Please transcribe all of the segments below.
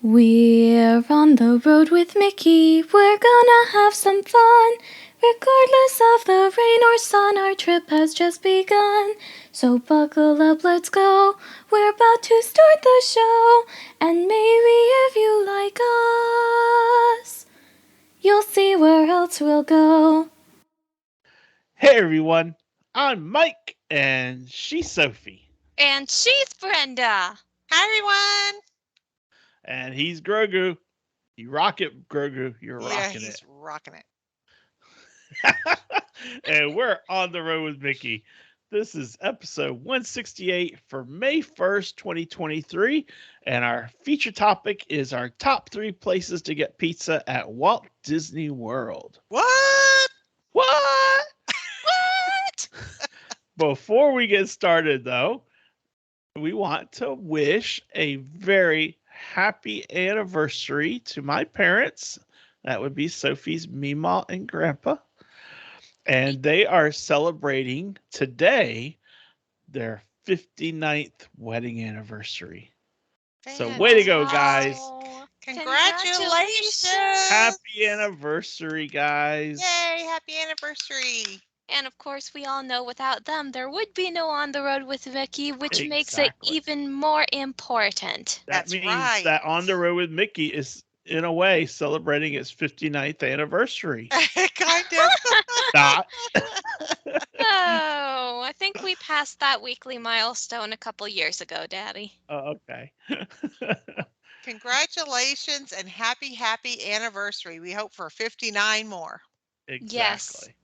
We're on the road with Mickey, we're gonna have some fun. Regardless of the rain or sun, our trip has just begun. So buckle up, let's go, we're about to start the show. And maybe if you like us, you'll see where else we'll go. Hey everyone, I'm Mike and she's Sophie. And she's Brenda. Hi, everyone. And he's Grogu. You rock it, Grogu. You're Yeah, rocking he's rocking it. it. And we're on the road with Mickey. This is episode 168 for May 1st, 2023. And our feature topic is our top 3 places to get pizza at Walt Disney World. What? What? What? Before we get started, though, we want to wish a very happy anniversary to my parents. That would be Sophie's Meemaw and Grandpa. And they are celebrating today their 59th wedding anniversary. So way to go, guys. Wow. Congratulations. Happy anniversary, guys. Yay, happy anniversary. And of course, we all know without them, there would be no On the Road with Mickey, which makes it Exactly. even more important. That That's means right. that On the Road with Mickey is, in a way, celebrating its 59th anniversary. Kind of. Not. Oh, I think we passed that weekly milestone a couple years ago, Daddy. Oh, okay. Congratulations and happy anniversary. We hope for 59 more. Exactly.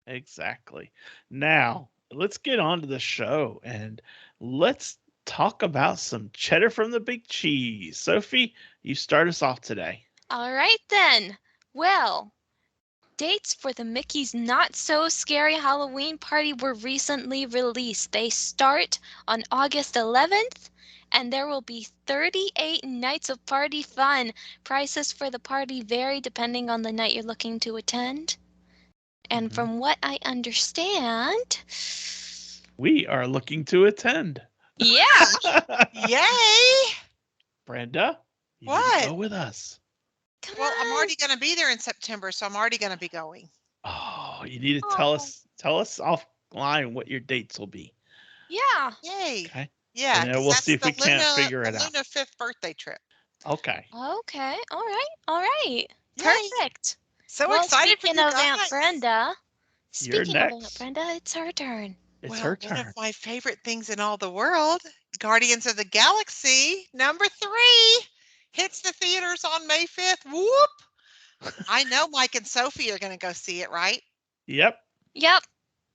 Exactly. Now, let's get on to the show and let's talk about some cheddar from the big cheese. Sophie, you start us off today. All right then. Well, dates for the Mickey's Not So Scary Halloween Party were recently released. They start on August 11th, and there will be 38 nights of party fun. Prices for the party vary depending on the night you're looking to attend. And Mhm. from what I understand, We are looking to attend. yeah, Yay. Brenda, you need What? to go with us. come Well, I'm on. already going to be there in September, so I'm already going to be going. Oh, you need to Oh. tell us offline what your dates will be. Yeah. Yay. Okay. Yeah, And then 'cause we'll that's see if the we can't Luna, figure the it out. Luna 5th birthday trip. Okay. Okay. All right. All right. Yay. Perfect. So Well, excited for speaking you of Aunt guys. Brenda, You're speaking of Aunt next. Brenda, it's her turn. It's Well, her one turn. of my favorite things in all the world, Guardians of the Galaxy #3 hits the theaters on May 5th. Whoop! I know Mike and Sophie are going to go see it, right? Yep. Yep.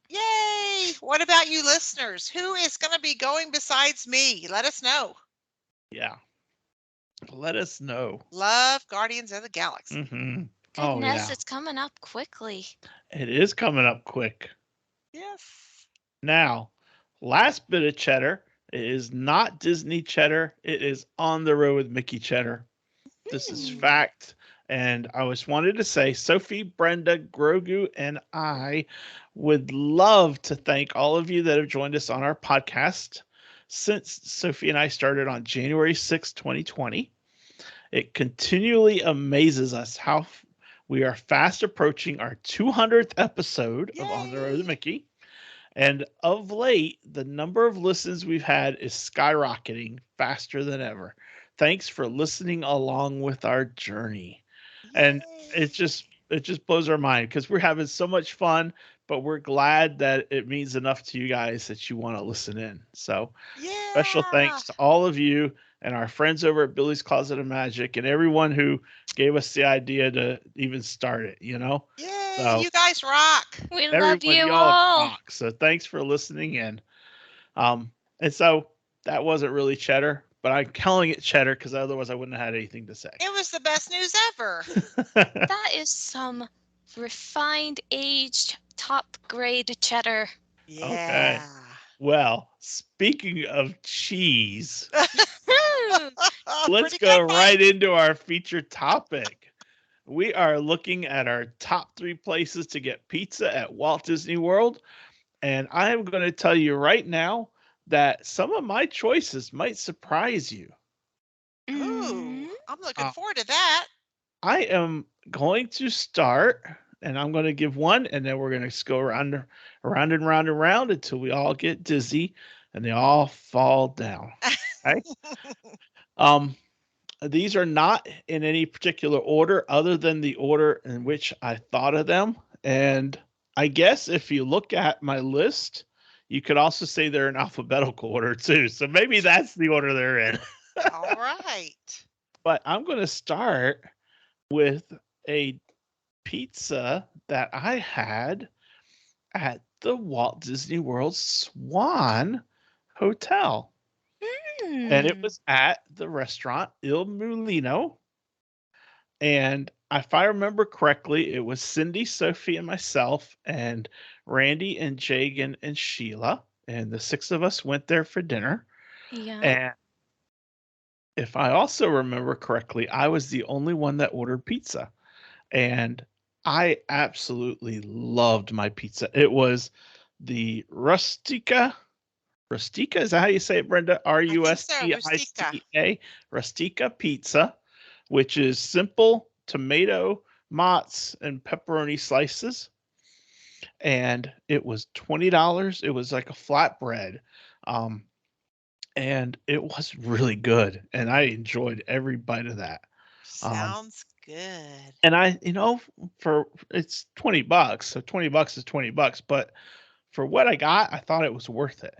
Yay! What about you listeners? Who is going to be going besides me? Let us know. Yeah. Let us know. Love Guardians of the Galaxy. Mm-hmm. Oh, Goodness, yeah. it's coming up quickly. It is coming up quick. Yes. Now, last bit of cheddar. It is not Disney cheddar. It is on the road with Mickey cheddar. This is Hmm. fact. And I was wanted to say, Sophie, Brenda, Grogu, and I would love to thank all of you that have joined us on our podcast since Sophie and I started on January 6, 2020. It continually amazes us how we are fast approaching our 200th episode of On the Road with Yay. Mickey. And of late, the number of listens we've had is skyrocketing faster than ever. Thanks for listening along with our journey. And Yay. it just blows our mind because we're having so much fun, but we're glad that it means enough to you guys that you want to listen in. So special Yeah. thanks to all of you and our friends over at Billy's Closet of Magic and everyone who gave us the idea to even start it, you know? Yay. So You guys rock. We love everyone, you y'all all. rock. So thanks for listening in. And so that wasn't really cheddar, but I'm calling it cheddar because otherwise I wouldn't have had anything to say. It was the best news ever. That is some refined, aged, top grade cheddar. Yeah. Okay. Well, speaking of cheese, let's Pretty go good, right Mike. into our featured topic. We are looking at our top 3 places to get pizza at Walt Disney World. And I am going to tell you right now that some of my choices might surprise you. Ooh. I'm looking Uh, forward to that. I am going to start, and I'm going to give one, and then we're going to go around, around and round and round until we all get dizzy and they all fall down. Okay. Um, these are not in any particular order other than the order in which I thought of them. And I guess if you look at my list, you could also say they're in alphabetical order too. So maybe that's the order they're in. All right. But I'm going to start with a pizza that I had at the Walt Disney World Swan Hotel. And it Hmm. was at the restaurant Il Mulino. And if I remember correctly, it was Cindy, Sophie, and myself, and Randy, and Jagan, and Sheila. And the six of us went there for dinner. Yeah. And if I also remember correctly, I was the only one that ordered pizza. And I absolutely loved my pizza. It was the Rustica, is that how you say it, Brenda? I think so. Rustica. Rustica, Rustica pizza, which is simple tomato, mozz, and pepperoni slices. And it was $20. It was like a flatbread. Um, and it was really good. And I enjoyed every bite of that. Um, Sounds good. and for it's $20. So $20 is $20. But for what I got, I thought it was worth it.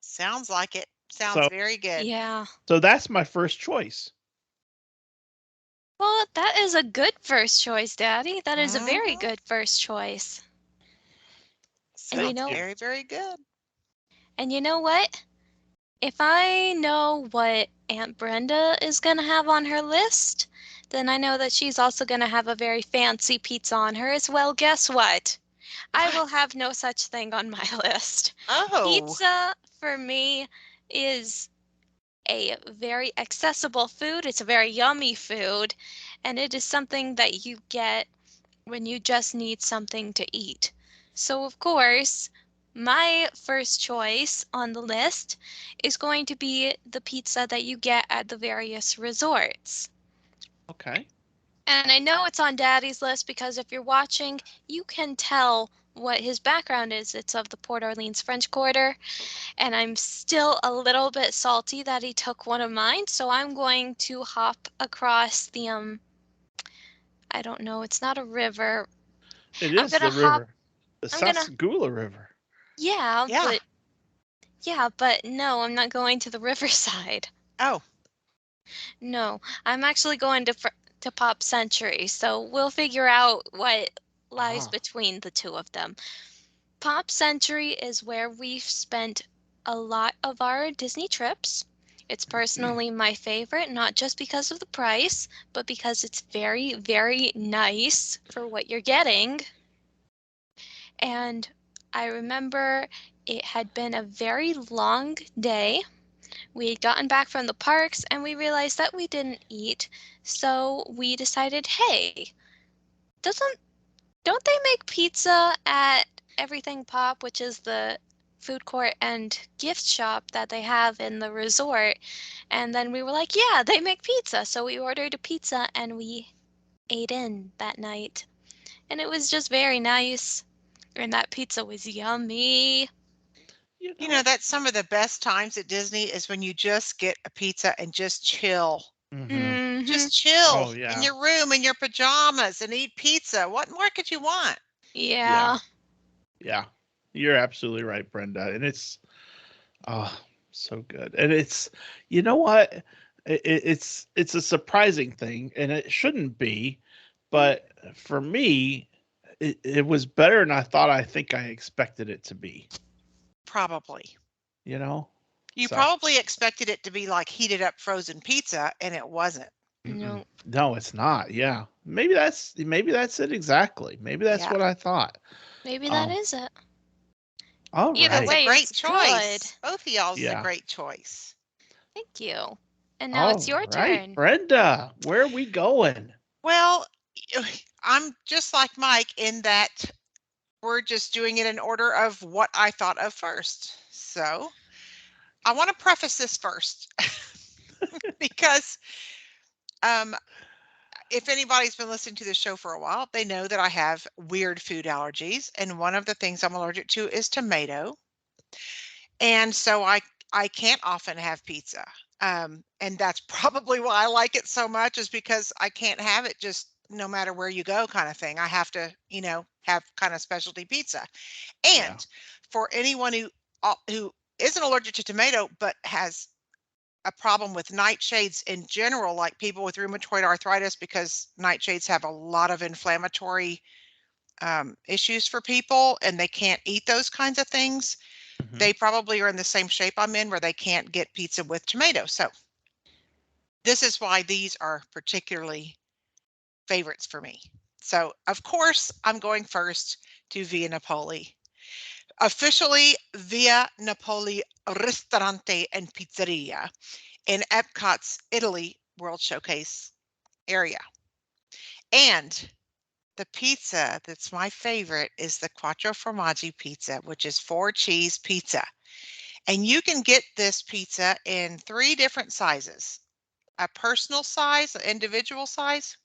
Sounds like it. Sounds So very good. Yeah. so that's my first choice. Well, that is a good first choice, Daddy. That is a very Mhm. good first choice. And you Sounds know, very, very good. and you know what? If I know what Aunt Brenda is going to have on her list, then I know that she's also going to have a very fancy pizza on hers. Well, guess what? I will What? have no such thing on my list. Oh, Pizza for me is a very accessible food. It's a very yummy food, and it is something that you get when you just need something to eat. So, of course, my first choice on the list is going to be the pizza that you get at the various resorts. Okay. And I know it's on Daddy's list because if you're watching, you can tell what his background is. It's of the Port Orleans French Quarter, and I'm still a little bit salty that he took one of mine, so I'm going to hop across the I don't know, it's not a river. It I'm is gonna the hop river, the I'm gonna Sasagula River. yeah, yeah. but no, I'm not going to the riverside. Oh, No, I'm actually going to Pop Century, so we'll figure out what lies Ah, between the two of them. Pop Century is where we've spent a lot of our Disney trips. It's personally my favorite, not just because of the price, but because it's very, very nice for what you're getting. And I remember it had been a very long day. We had gotten back from the parks and we realized that we didn't eat. So we decided, hey, doesn't don't they make pizza at Everything Pop, which is the food court and gift shop that they have in the resort? And then we were like, yeah, they make pizza. So we ordered a pizza and we ate in that night. And it was just very nice. And that pizza was yummy. you you know, know. that's some of the best times at Disney is when you just get a pizza and just chill. Mm-hmm. Mm-hmm. Just chill Oh in yeah, your room in your pajamas and eat pizza. What more could you want? yeah, Yeah. yeah. You're absolutely right, Brenda. And it's oh so good. And it's you know what? It's a surprising thing, and it shouldn't be, but for me, it was better than I think I expected it to be. Probably. You know. You So probably expected it to be like heated up frozen pizza, and it wasn't. mm-mm. No. No, it's not. Yeah, maybe that's it exactly. Maybe that's Yeah. what I thought. Maybe that Um. is it. All Either That's a right. way, great it's good. choice. Both of y'all's is a Yeah. great choice. Thank you. And now it's All your right, turn. Brenda. Where are we going? Well, I'm just like Mike in that we're just doing it in order of what I thought of first. So I want to preface this first because If anybody's been listening to this show for a while, they know that I have weird food allergies, and one of the things I'm allergic to is tomato. And so I can't often have pizza. And that's probably why I like it so much, is because I can't have it just no matter where you go kind of thing. I have to, have kind of specialty pizza. Yeah. And for anyone who isn't allergic to tomato but has a problem with nightshades in general, like people with rheumatoid arthritis, because nightshades have a lot of inflammatory issues for people and they can't eat those kinds of things. Mhm. They probably are in the same shape I'm in, where they can't get pizza with tomato. So this is why these are particularly favorites for me. So of course I'm going first to Via Napoli. Officially Via Napoli Ristorante and Pizzeria in Epcot's Italy World Showcase area. And the pizza that's my favorite is the Quattro Formaggi pizza, which is 4-cheese pizza. And you can get this pizza in 3 different sizes: a personal size, an individual size,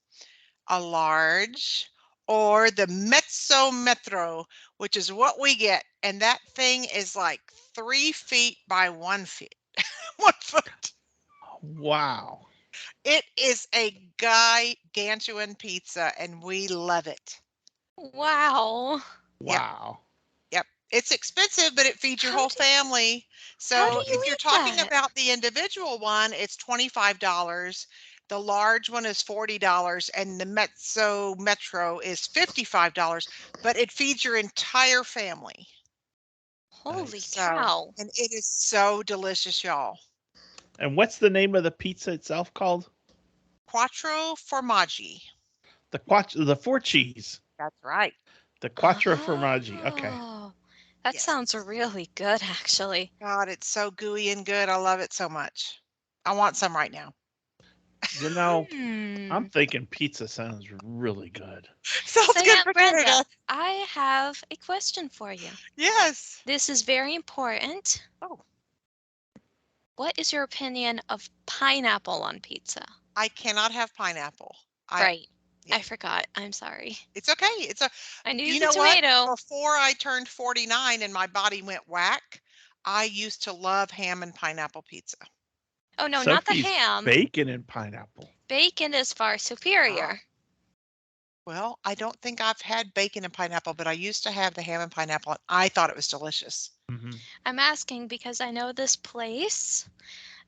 a large, or the mezzo metro, which is what we get. And that thing is like 3 feet by 1 feet, 1 foot. Wow. It is a gigantuan pizza, and we love it. Wow. Yep, Wow. yep. It's expensive, but it feeds your How whole do family. how do So you if you're eat talking that? about the individual one, it's $25. The large one is $40, and the Mezzo Metro is $55, but it feeds your entire family. Holy Nice. cow. And it is so delicious, y'all. And what's the name of the pizza itself called? Quattro Formaggi. The 4-cheese. That's right. The Quattro Formaggi. Okay. Oh, that Yes. sounds really good, actually. God, it's so gooey and good. I love it so much. I want some right now. You know, Hmm. I'm thinking pizza sounds really good. Sounds So good now, for Brenda, Canada. I have a question for you. Yes. This is very important. Oh, What is your opinion of pineapple on pizza? I cannot have pineapple. Right. yeah. I forgot. I'm sorry. It's okay. I knew You the know what? tomato. Before I turned 49 and my body went whack, I used to love ham and pineapple pizza. Oh, no, not the Sophie's ham. bacon and pineapple. Bacon is far superior. Well, I don't think I've had bacon and pineapple, but I used to have the ham and pineapple, and I thought it was delicious. Mm-hmm. I'm asking because I know this place,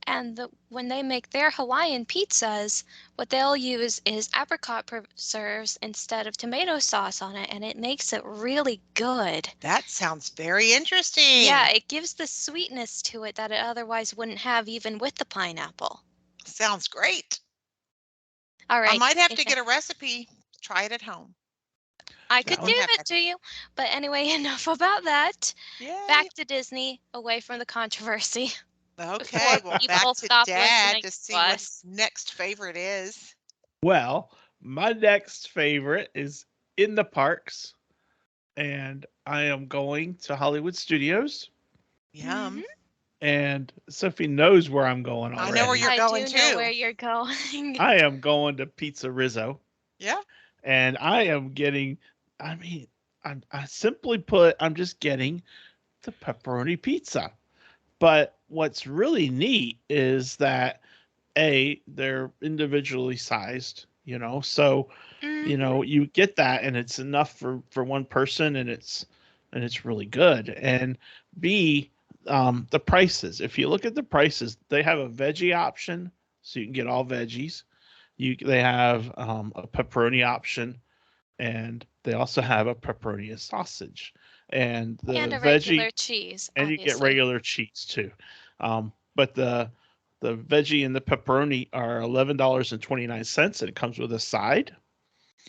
and when they make their Hawaiian pizzas, what they'll use is apricot preserves instead of tomato sauce on it, and it makes it really good. That sounds very interesting. Yeah, it gives the sweetness to it that it otherwise wouldn't have even with the pineapple. Sounds great. All I right. might have to get a recipe, try it at home. I could That give one- it to you. But anyway, enough about that. Yay. Back to Disney, away from the controversy. Okay, well, people back to stop Dad listening to to see what us. his next favorite is. Well, my next favorite is in the parks, and I am going to Hollywood Studios. Yum. And Sophie knows where I'm going I already. know where you're I going do know too. where you're going. I am going to Pizza Rizzo, Yeah. and I am getting. I mean, I simply put, I'm just getting the pepperoni pizza. But what's really neat is that they're individually sized. So Mhm. you get that, and it's enough for one person, and it's really good. And B, the prices. If you look at the prices, they have a veggie option, so you can get all veggies. They have a pepperoni option, and they also have a pepperoni and sausage, and the And a veggie, regular cheese, and you get obviously. regular cheese too. But the veggie and the pepperoni are $11.29, and it comes with a side.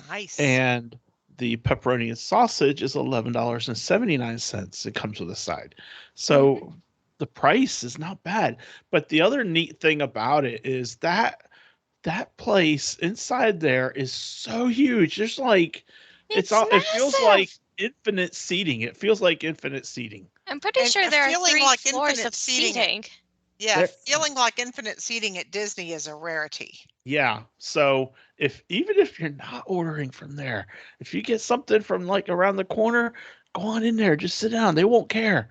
Nice. And the pepperoni and sausage is $11.79. It comes with a side. So the price is not bad. But the other neat thing about it is that place inside there is so huge. There's like It's it feels like massive. infinite seating. It feels like infinite seating. I'm pretty And sure there are feeling 3 like floors infinite of seating. seating. Yeah, There- feeling like infinite seating at Disney is a rarity. Yeah. So even if you're not ordering from there, if you get something from like around the corner, go on in there. Just sit down. They won't care.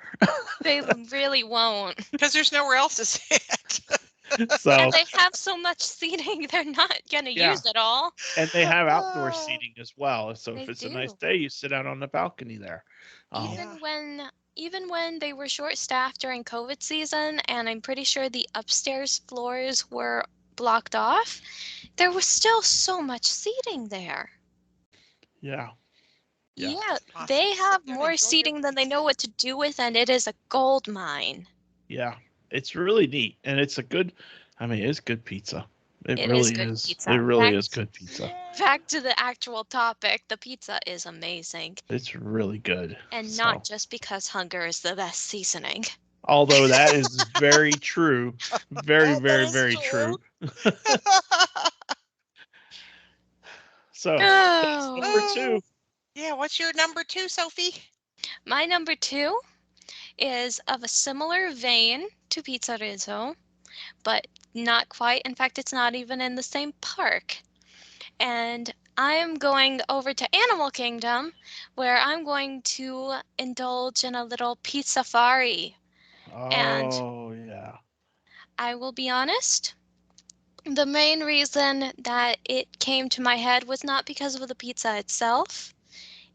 They really won't. Because there's nowhere else to sit. So And they have so much seating, they're not going to Yeah. use it all. and they have outdoor seating as well. So if They it's a nice do. day, you sit out on the balcony there. Yeah. Even when they were short staffed during COVID season, and I'm pretty sure the upstairs floors were blocked off, there was still so much seating there. Yeah. Yeah. Yeah, Awesome. they Sit have down, more enjoy your seating than they pizza. know what to do with, and it is a gold mine. Yeah. It's really neat, and it's a good. I mean, it's good pizza. It It really is good is. pizza. It really is good pizza. Back to the actual topic, the pizza is amazing. It's really good. And So, not just because hunger is the best seasoning. although that is very true, very, That very, is very true. So that's Oh. number two. Yeah, what's your number 2, Sophie? My number 2 is of a similar vein to Pizza Rizzo, but not quite. In fact, it's not even in the same park. And I'm going over to Animal Kingdom, where I'm going to indulge in a little pizza safari. And Oh yeah. I will be honest, the main reason that it came to my head was not because of the pizza itself.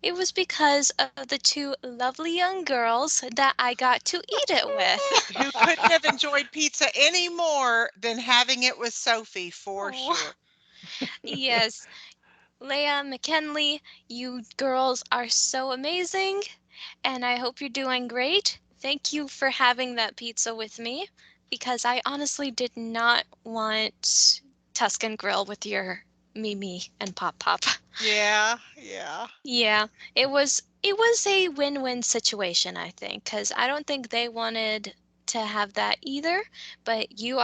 It was because of the 2 lovely young girls that I got to eat it with. Who couldn't have enjoyed pizza any more than having it with Sophie, for Oh. sure. Yes, Leah, McKinley, you girls are so amazing, and I hope you're doing great. Thank you for having that pizza with me, because I honestly did not want Tuscan Grill with your Mimi and Pop Pop. Yeah, yeah. Yeah, it was a win-win situation, I think, because I don't think they wanted to have that either. But you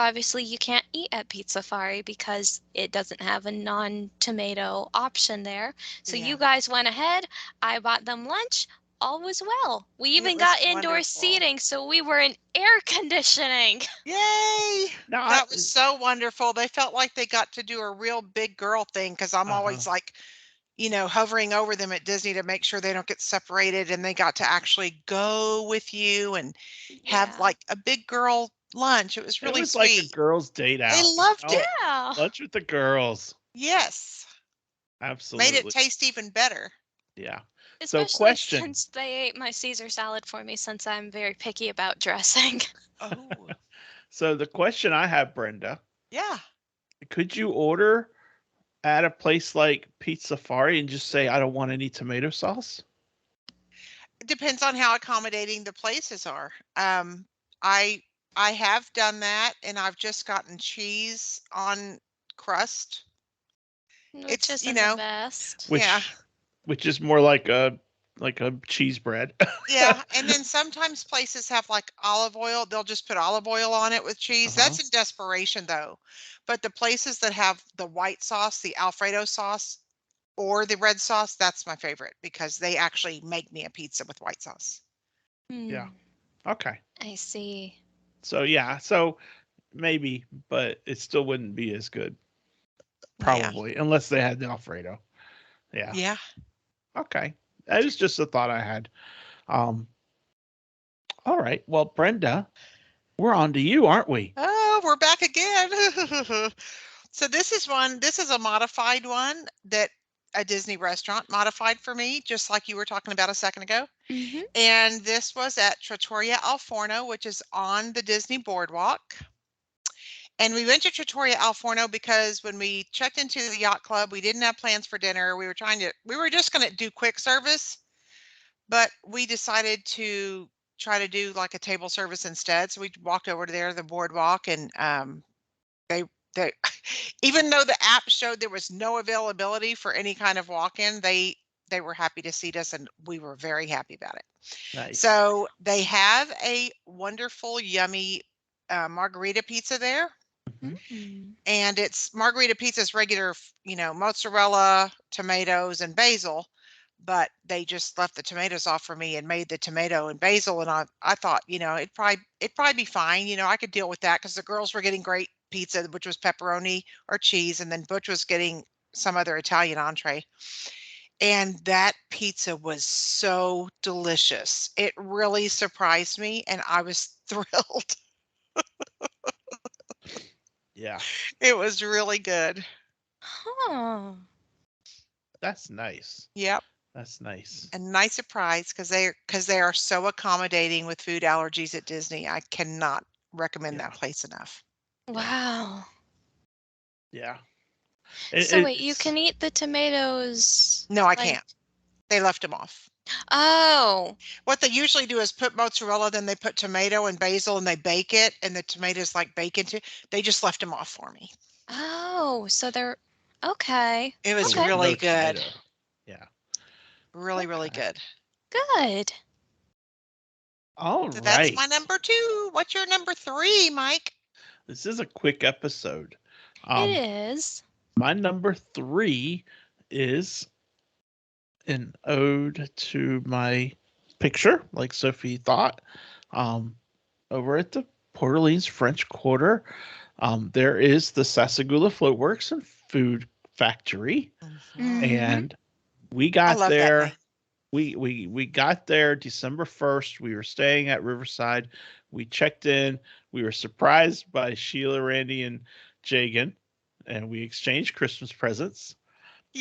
can't eat at Pizza Safari because it doesn't have a non-tomato option there. So Yeah. you guys went ahead. I bought them lunch. All was well. We It even was got indoor wonderful. seating, so we were in air conditioning. Yay! No, That was so wonderful. They felt like they got to do a real big girl thing because I'm always like, hovering over them at Disney to make sure they don't get separated, and they got to actually go with you and have Yeah. like a big girl lunch. It was it really was like a sweet. girls' date out. They you loved know? it. Yeah. Lunch with the girls. Yes. Absolutely. Made it taste even better. Yeah. So Especially question. since they ate my Caesar salad for me, since I'm very picky about dressing. Oh, So the question I have, Brenda, yeah. could you order at a place like Pizza Safari and just say I don't want any tomato sauce? It depends on how accommodating the places are. I I have done that, and I've just gotten cheese on crust. Which It's, isn't the best. Which yeah. which is more like a cheese bread. Yeah, and then sometimes places have like olive oil. They'll just put olive oil on it with cheese. That's in desperation though. But the places that have the white sauce, the Alfredo sauce, or the red sauce, that's my favorite because they actually make me a pizza with white sauce. Yeah. Hmm, Okay. I see. So yeah, so maybe, but it still wouldn't be as good. Probably, unless they had the Alfredo. Yeah. Yeah. Okay. That is just a thought I had. Um all right. Well, Brenda, we're on to you, aren't we? Oh, we're back again. So this is a modified one that a Disney restaurant modified for me, just like you were talking about a second ago. Mm-hmm. And this was at Trattoria Al Forno, which is on the Disney Boardwalk. And we went to Trattoria Al Forno because when we checked into the yacht club, we didn't have plans for dinner. We were just going to do quick service, but we decided to try to do like a table service instead. So we walked over to there, the boardwalk, and they even though the app showed there was no availability for any kind of walk-in, they were happy to seat us, and we were very happy about it. Nice. So they have a wonderful, yummy margarita pizza there. Mm-hmm. And it's margarita pizza's regular, mozzarella, tomatoes, and basil. but they just left the tomatoes off for me and made the tomato and basil. And I thought, it'd probably be fine. I could deal with that because the girls were getting great pizza, which was pepperoni or cheese, and then Butch was getting some other Italian entree. And that pizza was so delicious. It really surprised me, and I was thrilled. Yeah, It was really good. Huh. that's nice. Yep. That's nice. A nice surprise because they are so accommodating with food allergies at Disney. I cannot recommend Yeah. that place enough. Wow. Yeah. So wait, you It's- can eat the tomatoes? No, I like- can't. They left them off. Oh. What they usually do is put mozzarella, then they put tomato and basil and they bake it, and the tomatoes like bacon too. They just left them off for me. Oh, so they're okay. It was so with really no good. tomato. Yeah. Really, really Okay. good. Good. All So right. that's my number 2. What's your number 3, Mike? This is a quick episode. It is. My number 3 is an ode to my picture, like Sophie thought. Over at the Port Orleans French Quarter, there is the Sassagoula Floatworks and Food Factory, Mhm. and we I got love that there. name. We got there December 1st. We were staying at Riverside. We checked in. We were surprised by Sheila, Randy, and Jagan, and we exchanged Christmas presents.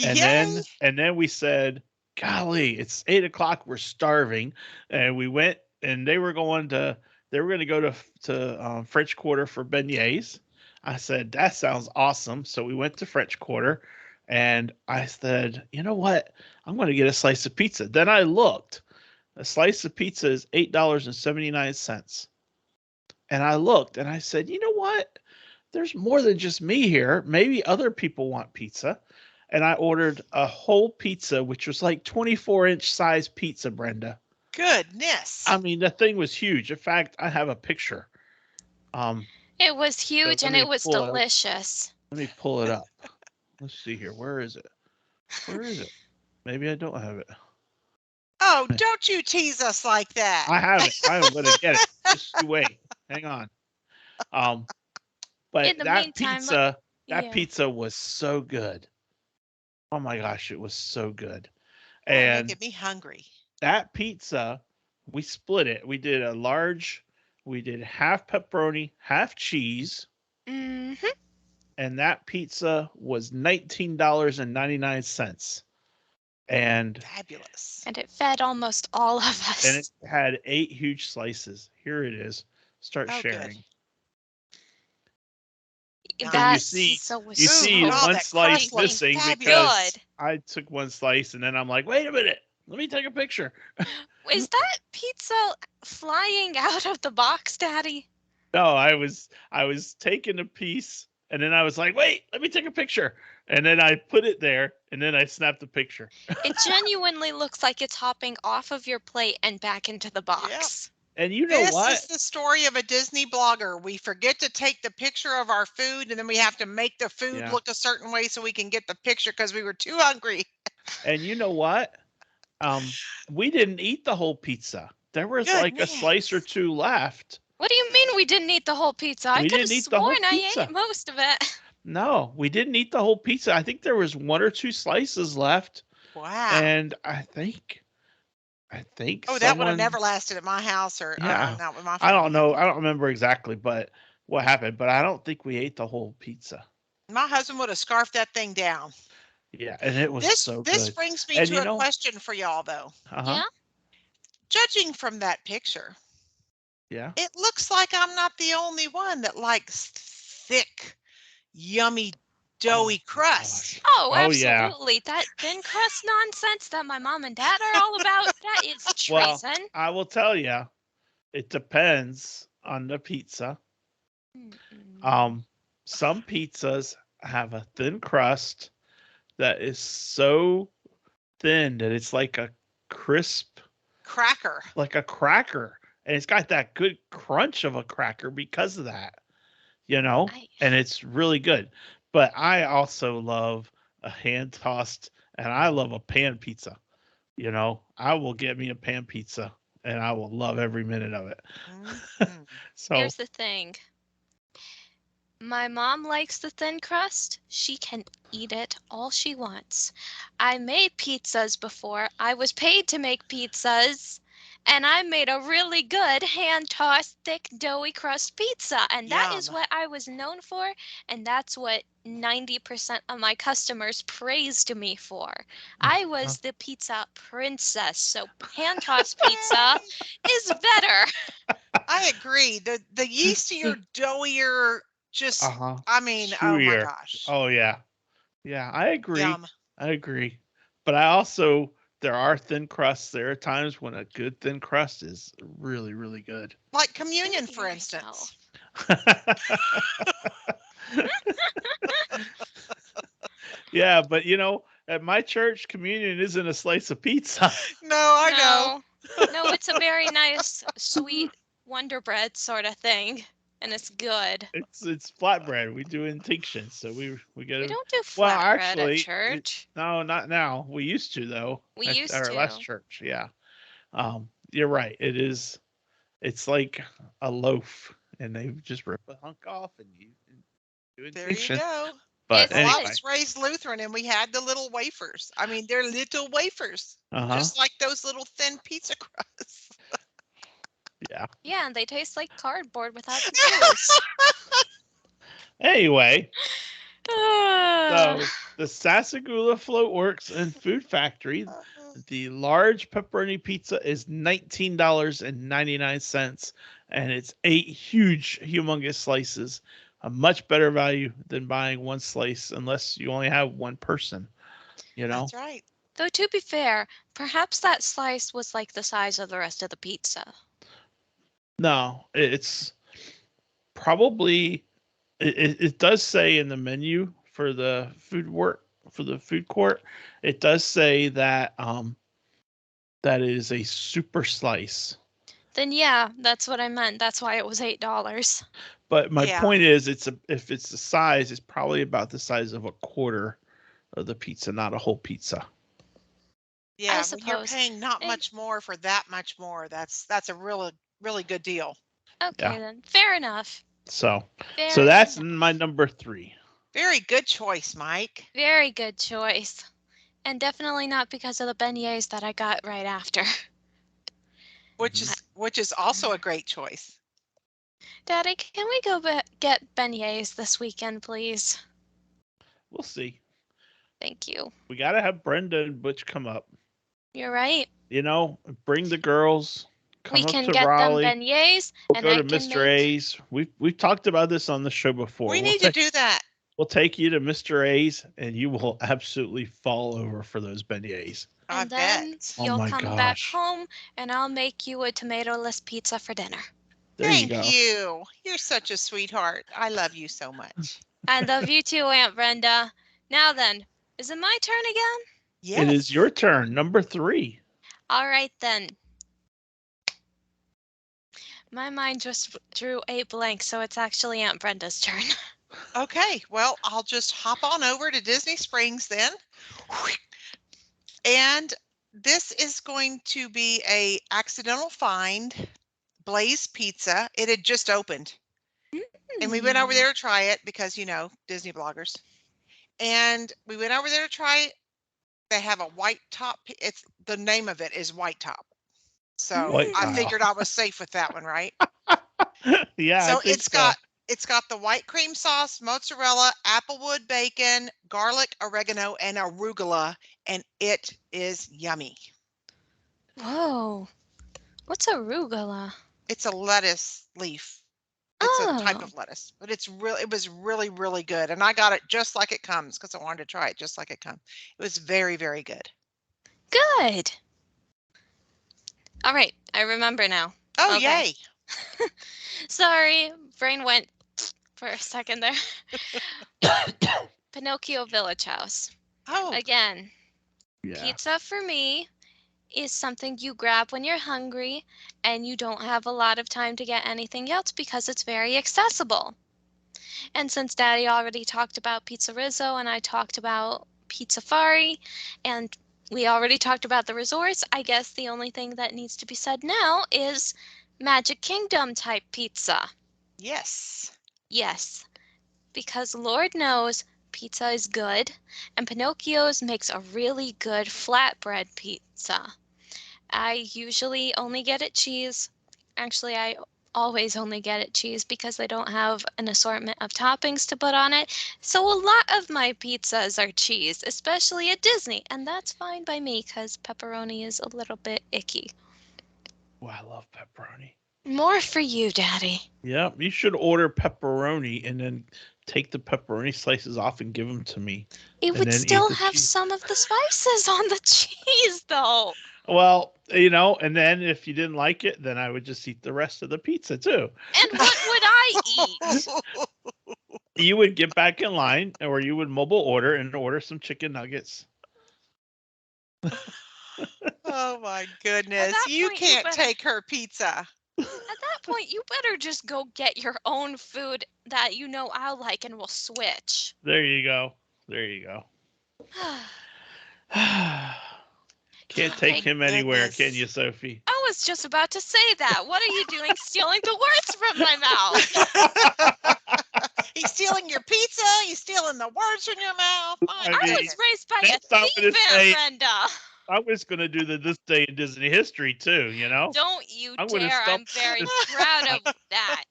And Yay! then we said, "Golly, it's 8:00. We're starving." And we went, and they were going to go to French Quarter for beignets. I said, "That sounds awesome." So we went to French Quarter, and I said, "You know what? I'm going to get a slice of pizza." Then I looked. A slice of pizza is $8.79. And I looked, and I said, "You know what? There's more than just me here. Maybe other people want pizza." And I ordered a whole pizza, which was like 24-inch size pizza, Brenda. Goodness. I mean, the thing was huge. In fact, I have a picture. It was huge let and me it was pull it up. delicious. Let me pull it up. Let's see here. Where is it? Where is it? Maybe I don't have it. Oh, don't you tease us like that. I have it. I'm going to get it. Just you wait. Hang on. But In the that meantime, pizza, yeah. pizza was so good. Oh my gosh, it was so good. Boy, And making me hungry. that pizza, we split it. We did half pepperoni, half cheese, Mhm. and that pizza was $19.99. And Fabulous. And it fed almost all of us. it had 8 huge slices. Here it is. Start Oh, good. sharing. And That you see- pizza was You so see oh, one that slice crust looks missing fabulous. because good. I took one slice and then I'm like, wait a minute. Let me take a picture. Is that pizza flying out of the box, Daddy? No, I was taking a piece and then I was like, wait, let me take a picture. And then I put it there and then I snapped the picture. It genuinely looks like it's hopping off of your plate and back into the box. And you know This what? is the story of a Disney blogger. We forget to take the picture of our food, and then we have to make the food Yeah. look a certain way so we can get the picture because we were too hungry. And you know what? We didn't eat the whole pizza. There was like a slice or Goodness. two left. What do you mean we didn't eat the whole pizza? I We could have didn't eat the whole sworn I pizza. ate most of it. No, we didn't eat the whole pizza. I think there was 1 or 2 slices left. Wow. And I think Oh, that would have someone, never lasted at my house or Yeah. not with my I don't family. know. I don't remember exactly, but what happened, but I don't think we ate the whole pizza. My husband would have scarfed that thing down. Yeah, and it was so This good. brings me And to you a know- question for y'all, though. Uh-huh. Yeah? Judging from that picture, Yeah. it looks like I'm not the only one that likes thick, yummy, doughy Oh, crust. gosh. Oh, Oh, yeah. absolutely. That thin crust nonsense that my mom and dad are all about, that is Well, treason. I will tell you, it depends on the pizza. Mm-mm. Some pizzas have a thin crust that is so thin that it's like a crisp, Cracker. like a cracker. And it's got that good crunch of a cracker because of that, you know? I- And it's really good. But I also love a hand tossed and I love a pan pizza. I will get me a pan pizza and I will love every minute of it. Mhm. So, Here's the thing. My mom likes the thin crust. She can eat it all she wants. I made pizzas before. I was paid to make pizzas. And I made a really good hand-tossed thick doughy crust pizza. And that is Yum. what I was known for. And that's what 90% of my customers praised me for. I was the pizza princess. So hand-tossed pizza is better. I agree. The yeastier, doughier, just uh-huh. I mean, oh my Chewier. gosh. Oh yeah. Yeah, I agree. Yum. I agree. But I also there are thin crusts. There are times when a good thin crust is really, really good. Like Do communion, it for instance. yourself. Yeah, but at my church, communion isn't a slice of pizza. No, I know. No. No, it's a very nice, sweet Wonder Bread sort of thing. And it's good. It's flatbread. We do intinction, so we got We to. don't do Well, flatbread at actually, church. no, not now. We used to though. We At used our last to. church, yeah. You're right. It is. It's like a loaf, and they just rip a hunk off, and you do There you intinction. go. But It's Well, I anyway, like, was raised Lutheran and we had the little wafers. I mean, they're little wafers, uh huh, just like those little thin pizza crusts. yeah. yeah, and they taste like cardboard without the juice. Anyway, Ah. so the Sasagula Float Works and Food Factory, the large pepperoni pizza is $19.99, and it's 8 huge, humongous slices. A much better value than buying one slice, unless you only have one person. That's right. Though to be fair, perhaps that slice was like the size of the rest of the pizza. No, it's probably it does say in the menu for the food court, it does say that that is a super slice. Then yeah, that's what I meant. That's why it was $8. But my Yeah. point is, if it's the size, it's probably about the size of a quarter of the pizza, not a whole pizza. Yeah, when you're suppose. paying not Eh. much more for that much more, that's a really good deal. Okay Yeah. then. Fair enough. So Fair that's enough. my number 3. Very good choice, Mike. Very good choice. And definitely not because of the beignets that I got right after. Which is also a great choice. Daddy, can we go get beignets this weekend, please? We'll see. Thank you. We got to have Brenda and Butch come up. You're right. Bring the girls. We Come up can to get them Raleigh. beignets, We'll and go I to can Mr. make. A's. We've talked about this on the show before. We need to do that. We'll take you to Mr. A's, and you will absolutely fall over for those beignets. I And then bet. Oh you'll my come back gosh. home, and I'll make you a tomato-less pizza for dinner. There you Thank go. you. You're such a sweetheart. I love you so much. I love you too, Aunt Brenda. Now then, is it my turn again? Yes. It is your turn, number 3. All right then. My mind just drew a blank, so it's actually Aunt Brenda's turn. Okay, well, I'll just hop on over to Disney Springs then. And this is going to be a accidental find, Blaze Pizza. It had just opened. And we went over there to try it because, Disney bloggers. And we went over there to try it. They have a white top. The name of it is White Top. So White I Top. figured I was safe with that one, right? Yeah, So I think it's got the white cream sauce, mozzarella, applewood bacon, garlic, oregano, and arugula, and it is yummy. Whoa. What's arugula? It's a lettuce leaf. It's a type Oh. of lettuce, but it was really, really good. And I got it just like it comes because I wanted to try it just like it comes. It was very, very good. Good. All right, I remember now. Oh, Okay. yay. Sorry, brain went for a second there. Pinocchio Village House. Oh, Again, yeah. pizza for me is something you grab when you're hungry and you don't have a lot of time to get anything else because it's very accessible. And since Daddy already talked about Pizza Rizzo and I talked about Pizza Fari, and We already talked about the resorts. I guess the only thing that needs to be said now is Magic Kingdom type pizza. Yes. Yes, because Lord knows pizza is good, and Pinocchio's makes a really good flatbread pizza. I usually only get it cheese. Actually, I always only get it cheese because they don't have an assortment of toppings to put on it. So a lot of my pizzas are cheese, especially at Disney, and that's fine by me because pepperoni is a little bit icky. Oh, I love pepperoni. More for you, Daddy. Yep, you should order pepperoni and then take the pepperoni slices off and give them to me, It and would then eat still the have cheese. some of the spices on the cheese, though. Well, and then if you didn't like it, then I would just eat the rest of the pizza too. And what would I eat? You would get back in line, or you would mobile order and order some chicken nuggets. Oh my goodness. that You point, you can't better- take her pizza. At that point, you better just go get your own food that you know I'll like and we'll switch. There you go. There you go. Can't take him anywhere, can Goodness. you, Sophie? I was just about to say that. What are you doing stealing the words from my mouth? He's stealing your pizza. He's stealing the words from your mouth. My I I mean, was raised by a next I'm gonna thief, say- Aunt Brenda. I was going to do this day in Disney history too, Don't you I'm gonna dare. I'm stump very this- proud of that.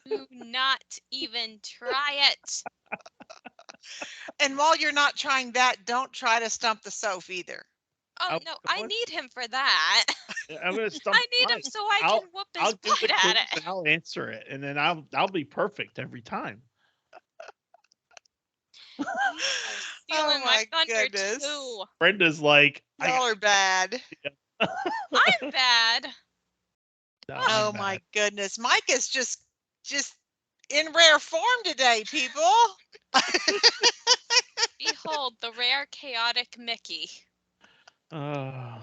Do not even try it. And while you're not trying that, don't try to stump the Soph either. Oh, I'll- no, I need him for that. I'm going to stump. I need him mine. so I I'll- can whoop I'll his do the butt at quiz it. and I'll answer it, and then I'll be perfect every time. You are stealing my my thunder goodness. too. Brenda's like, Y'all are bad. I'm bad. No, Oh I'm my bad. goodness. Mike is just in rare form today, people. Behold the rare chaotic Mickey. Uh,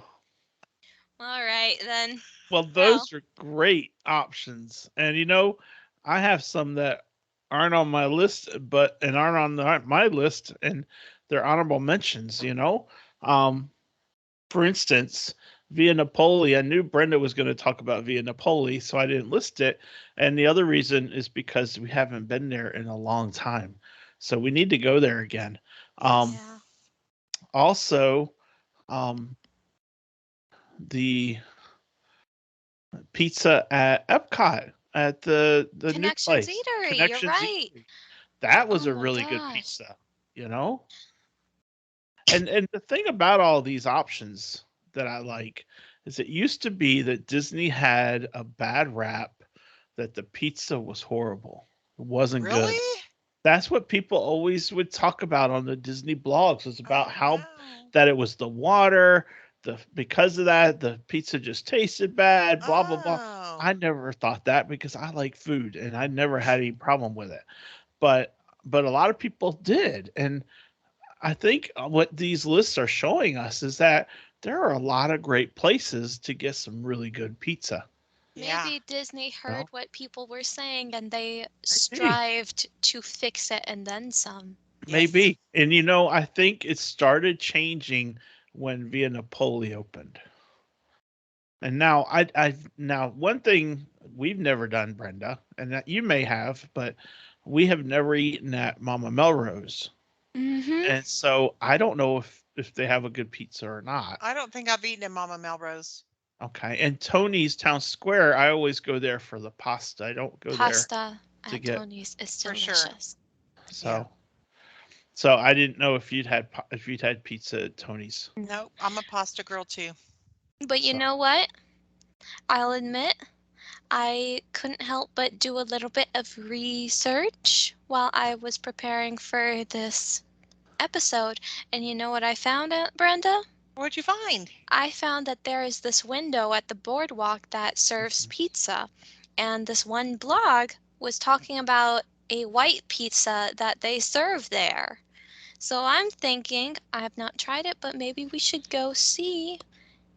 All right then. well, those are great options, and I have some that aren't on my list, and aren't on my list, and they're honorable mentions. For instance, Via Napoli. I knew Brenda was going to talk about Via Napoli, so I didn't list it. And the other reason is because we haven't been there in a long time, so we need to go there again. Yeah. Also, the pizza at Epcot at the new Connections place, Eatery. You're Connections right. Eatery. That was Oh a my really good gosh. pizza, you know. And the thing about all these options that I like is it used to be that Disney had a bad rap that the pizza was horrible. It wasn't Really? good. That's what people always would talk about on the Disney blogs, was about Oh, how no. that it was the water, because of that the pizza just tasted bad, blah blah blah. Oh. I never thought that because I like food and I never had any problem with it. But a lot of people did, and I think what these lists are showing us is that there are a lot of great places to get some really good pizza. Yeah. Maybe Disney heard Well, what people were saying and they strived to fix it and then some. Yes. Maybe. And I think it started changing when Via Napoli opened. And now now one thing we've never done, Brenda, and that you may have, but we have never eaten at Mama Melrose. Mm-hmm. And so I don't know if they have a good pizza or not. I don't think I've eaten at Mama Melrose. Okay. And Tony's Town Square, I always go there for the pasta. I don't go Pasta to at get- Tony's is For sure. delicious. there. So I didn't know if you'd had pizza at Tony's. Nope. I'm a pasta girl too. But you So- know what? I'll admit I couldn't help but do a little bit of research while I was preparing for this episode. And you know what I found out, Brenda? What'd you find? I found that there is this window at the boardwalk that serves Mhm. pizza. And this one blog was talking about a white pizza that they serve there. So I'm thinking, I have not tried it, but maybe we should go see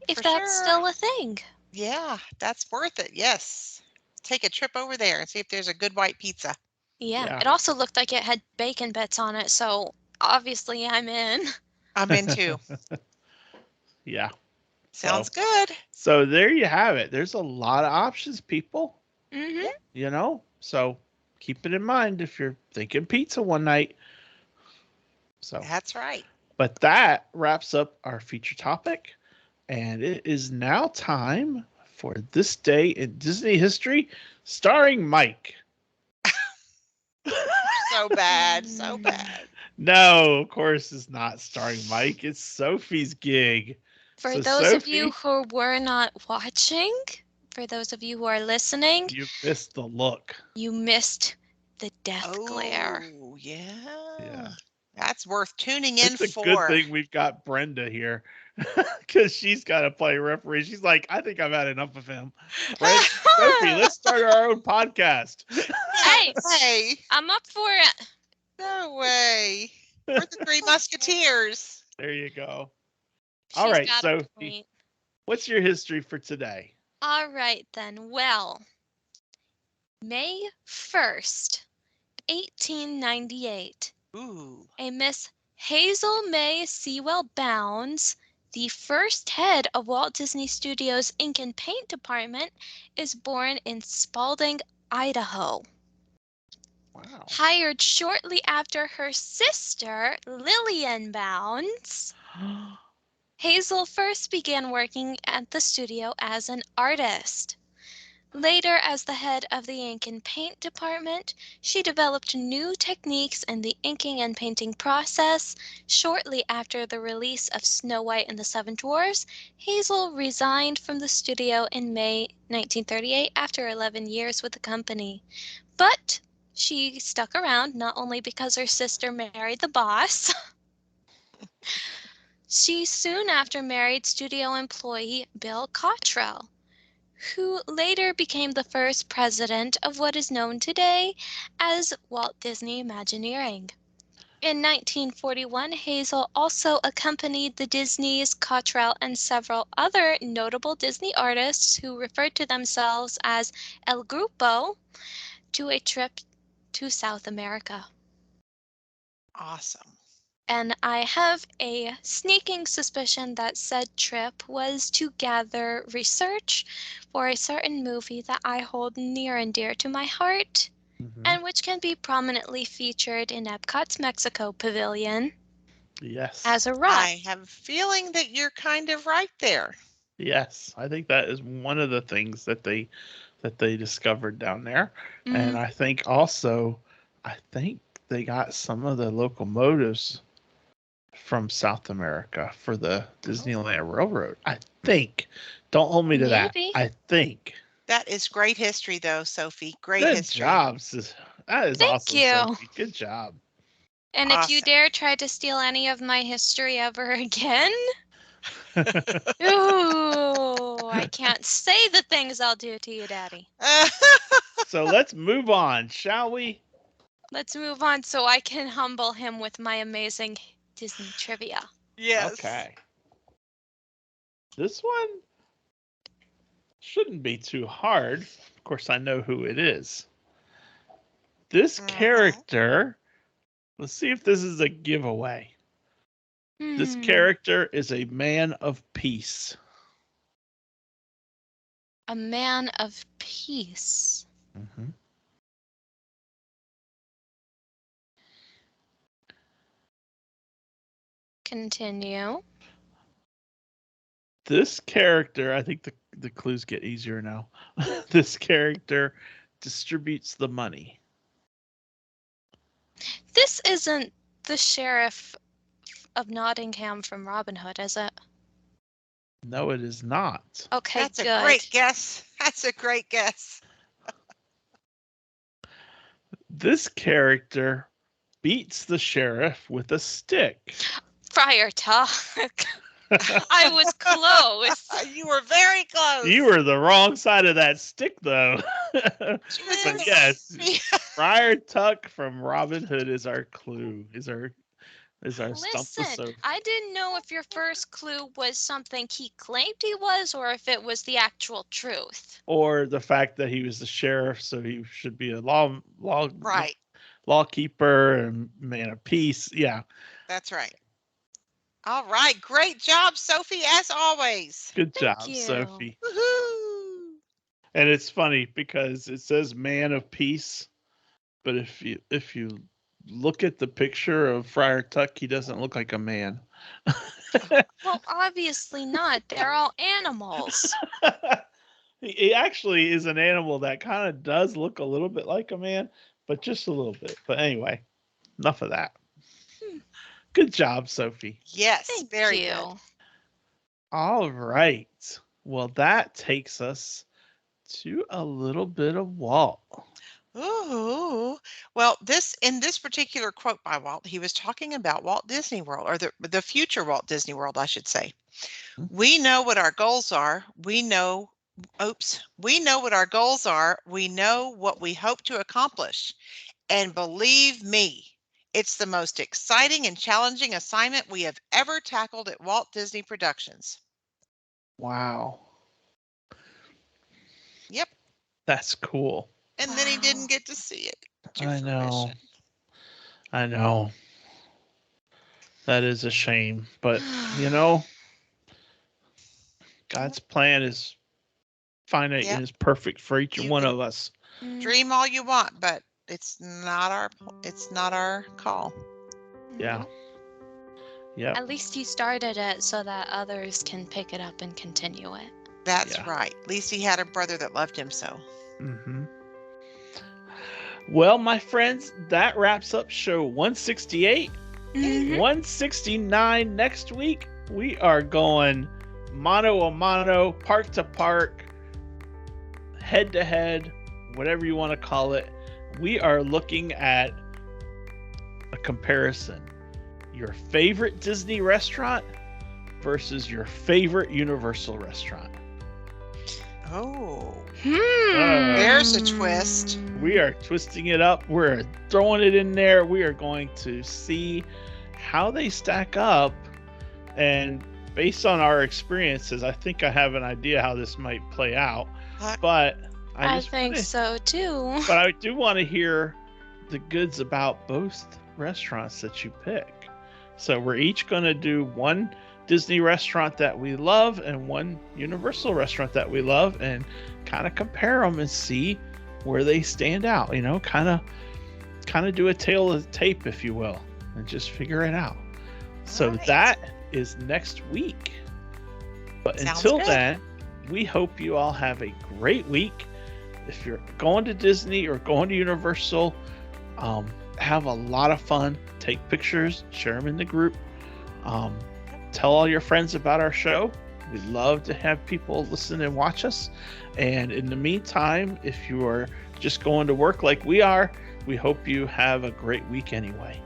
if For that's sure. still a thing. Yeah, that's worth it. Yes. Take a trip over there and see if there's a good white pizza. Yeah, Yeah. it also looked like it had bacon bits on it, so obviously I'm in. I'm into. Yeah. Sounds good. So there you have it. There's a lot of options, people. Mm-hmm. So keep it in mind if you're thinking pizza one night. So, That's right. but that wraps up our feature topic. And it is now time for This Day in Disney History, starring Mike. So bad. So bad. No, of course it's not starring Mike. It's Sophie's gig. For So those of you Sophie, who were not watching, for those of you who are listening, you missed the look. you missed the death glare. Oh, yeah. Yeah. That's worth tuning in It's a for. good thing we've got Brenda here because she's got to play referee. She's like, I think I've had enough of him. Sophie, let's start our own podcast. Hey, Hey, I'm up for it. no way. We're the Three Musketeers. There you go. She's All right, got a Sophie, point. what's your history for today? All right then. Well, May 1st, 1898. Ooh. A Miss Hazel May Sewell Bounds, the first head of Walt Disney Studios' ink and paint department, is born in Spalding, Idaho. Wow. Hired shortly after her sister, Lillian Bounds, Hazel first began working at the studio as an artist. Later, as the head of the ink and paint department, she developed new techniques in the inking and painting process. Shortly after the release of Snow White and the Seven Dwarfs, Hazel resigned from the studio in May 1938 after 11 years with the company. But she stuck around not only because her sister married the boss. She soon after married studio employee Bill Cottrell, who later became the first president of what is known today as Walt Disney Imagineering. In 1941, Hazel also accompanied the Disneys, Cottrell, and several other notable Disney artists who referred to themselves as El Grupo to a trip to South America. Awesome. And I have a sneaking suspicion that said trip was to gather research for a certain movie that I hold near and dear to my heart, and which can be prominently featured in Epcot's Mexico Pavilion Yes. as a ride. I have a feeling that you're kind of right there. Yes, I think that is one of the things that they discovered down there. And I think also, I think they got some of the locomotives from South America for the Disneyland Railroad. I think. Don't hold me to Maybe. that. I think. That is great history, though, Sophie. Great Good history. job. That is Thank awesome, you. Sophie. Good job. And if you Awesome. dare try to steal any of my history ever again, ooh, I can't say the things I'll do to you, Daddy. So let's move on, shall we? Let's move on so I can humble him with my amazing Disney trivia. Yes. Okay. This one shouldn't be too hard. Of course, I know who it is. This character, let's see if this is a giveaway. This character is a man of peace. A man of peace. Mm-hmm. Continue. This character, I think the clues get easier now. This character distributes the money. This isn't the sheriff of Nottingham from Robin Hood, is it? No, it is not. Okay, That's good. a great guess. That's a great guess. This character beats the sheriff with a stick. Friar Tuck. I was close. You were very close. You were the wrong side of that stick, though. But yes, Friar Tuck from Robin Hood is our clue. Is our stump the Listen, Sophie. I didn't know if your first clue was something he claimed he was or if it was the actual truth. Or the fact that he was the sheriff, so he should be a Right. lawkeeper and man of peace. Yeah. That's right. All right. Great job, Sophie, as always. Good Thank job, you. Sophie. Woohoo! And it's funny because it says man of peace, but if you look at the picture of Friar Tuck, he doesn't look like a man. Well, obviously not. They're all animals. He actually is an animal that kind of does look a little bit like a man, but just a little bit. But anyway, enough of that. Good job, Sophie. Yes, Thank very you. good. All right. Well, that takes us to a little bit of Walt. Ooh. Well, in this particular quote by Walt, he was talking about Walt Disney World, or the future Walt Disney World, I should say. We know what our goals are. We know what our goals are. We know what we hope to accomplish. And believe me, it's the most exciting and challenging assignment we have ever tackled at Walt Disney Productions. Wow. Yep. That's cool. And then he Wow. didn't get to see it to I know. fruition. I know. That is a shame. But, you know, God's plan is finite Yep. and is perfect for each You one can of us. dream all you want, but it's not our call. Yeah. Yep. At least he started it so that others can pick it up and continue it. That's Yeah. right. At least he had a brother that loved him so. Mm-hmm. Well, my friends, that wraps up show 168. Mhm. 169 next week. We are going mano a mano, park to park, head to head, whatever you want to call it. We are looking at a comparison. Your favorite Disney restaurant versus your favorite Universal restaurant. Oh, There's there's a twist. We are twisting it up. We're throwing it in there. We are going to see how they stack up. And based on our experiences, I think I have an idea how this might play out. But I think so too. But I do want to hear the goods about both restaurants that you pick. So we're each going to do one Disney restaurant that we love and one Universal restaurant that we love, and kind of compare them and see where they stand out. You know, kind of do a tail of the tape, if you will, and just figure it out. So Right. that is next week. But Sounds until good. then, we hope you all have a great week. If you're going to Disney or going to Universal, have a lot of fun. Take pictures, share them in the group. Tell all your friends about our show. We'd love to have people listen and watch us. And in the meantime, if you are just going to work like we are, we hope you have a great week anyway.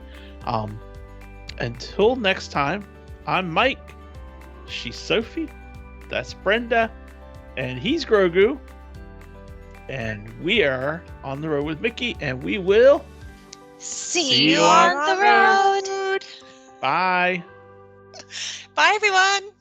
Until next time, I'm Mike. She's Sophie. That's Brenda. And he's Grogu. And we are on the road with Mickey. And we will See you on the road. Bye. Bye, everyone.